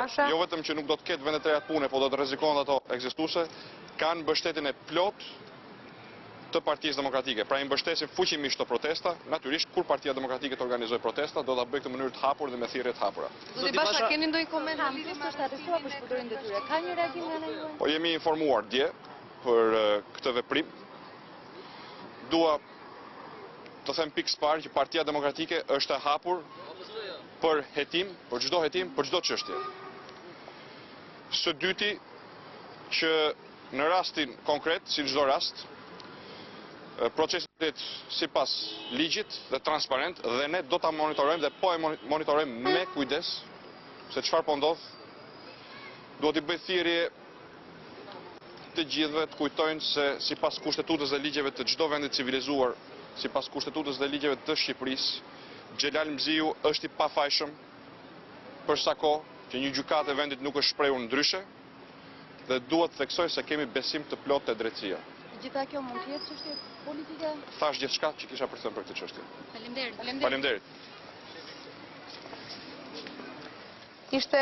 Basha. Jo vetëm që nuk do të ketë vende të reja të pune, po do të rrezikohen ato ekzistuese, kanë mbështetjen e plot të Partisë Demokratike. Pra i mbështesin fuqimisht të protesta, natyrisht kur Partia Demokratike të organizojë protesta, do ta bëjë këtë në mënyrë të hapur dhe me thirrje të hapura. Zoti Basha, keni ndonjë koment? Hamërisht është arrestuar për shpërdorim detyre. Ka një reagim nga ana juaj? Po jemi informuar dje për këtë veprim. Dua të them pikë së parë që Partia Demokratike është e hapur për hetim, për çdo çështje. Së dyti që në rastin konkret, si çdo rast, procesi sipas ligjit dhe transparent dhe ne do ta monitorojmë dhe po e monitorojmë me kujdes se çfarë po ndodh. Duhet i bëj thirrje të gjithëve të kujtojnë se sipas kushtetutës dhe ligjeve të çdo vendi civilizuar, sipas kushtetutës dhe ligjeve të Shqipërisë, Xhelal Mziu është i pafajshëm për sa kohë që një gjykatë e vendit nuk është shprehur ndryshe dhe duhet të theksoj se kemi besim të plotë te drejtësia. Gjitha kjo mund të jetë çështje politike? Thash gjithçka që kisha për të thënë për këtë çështje. Faleminderit. Faleminderit. Ishte